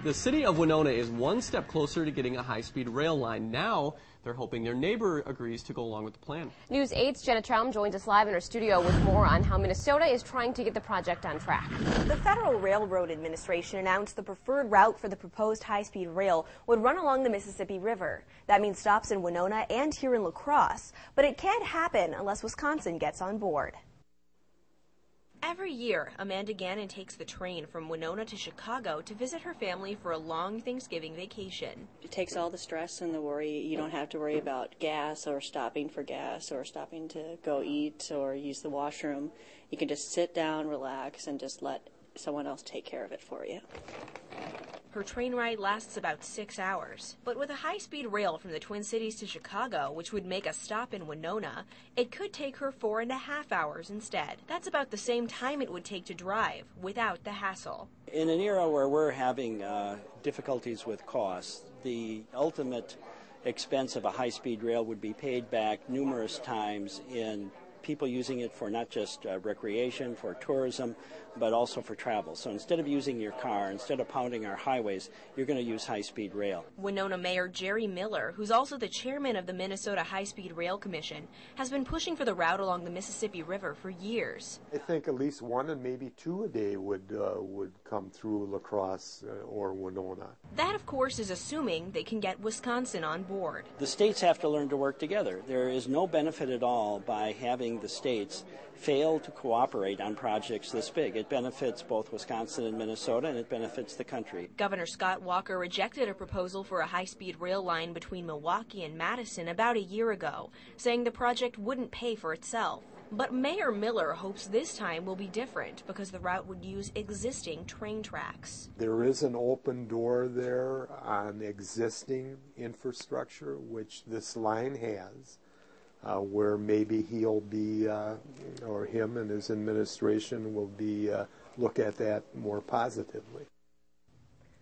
The city of Winona is one step closer to getting a high-speed rail line. Now they're hoping their neighbor agrees to go along with the plan. News 8's Jenna Troum joins us live in her studio with more on how Minnesota is trying to get the project on track. The Federal Railroad Administration announced the preferred route for the proposed high-speed rail would run along the Mississippi River. That means stops in Winona and here in La Crosse, but it can't happen unless Wisconsin gets on board. Every year, Amanda Gannon takes the train from Winona to Chicago to visit her family for a long Thanksgiving vacation. It takes all the stress and the worry. You don't have to worry about gas or stopping for gas or stopping to go eat or use the washroom. You can just sit down, relax, and just let someone else take care of it for you. Her train ride lasts about 6 hours, but with a high-speed rail from the Twin Cities to Chicago, which would make a stop in Winona, it could take her 4.5 hours instead. That's about the same time it would take to drive, without the hassle. In an era where we're having difficulties with costs, the ultimate expense of a high-speed rail would be paid back numerous times in people using it for not just recreation, for tourism, but also for travel. So instead of using your car, instead of pounding our highways, you're going to use high-speed rail. Winona Mayor Jerry Miller, who's also the chairman of the Minnesota High-Speed Rail Commission, has been pushing for the route along the Mississippi River for years. I think at least one and maybe two a day would come through La Crosse or Winona. That, of course, is assuming they can get Wisconsin on board. The states have to learn to work together. There is no benefit at all by having the states fail to cooperate on projects this big. It benefits both Wisconsin and Minnesota, and it benefits the country. Governor Scott Walker rejected a proposal for a high-speed rail line between Milwaukee and Madison about a year ago, saying the project wouldn't pay for itself. But Mayor Miller hopes this time will be different because the route would use existing train tracks. There is an open door there on existing infrastructure, which this line has. Where maybe he'll be, or him and his administration will be, look at that more positively.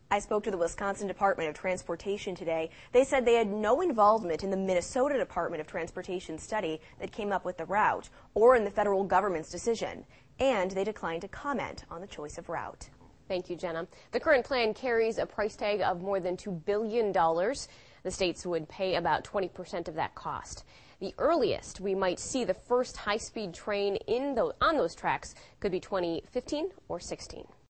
I spoke to the Wisconsin Department of Transportation today. They said they had no involvement in the Minnesota Department of Transportation study that came up with the route or in the federal government's decision, and they declined to comment on the choice of route. Thank you, Jenna. The current plan carries a price tag of more than $2 billion. The states would pay about 20% of that cost. The earliest we might see the first high-speed train on those tracks could be 2015 or 16.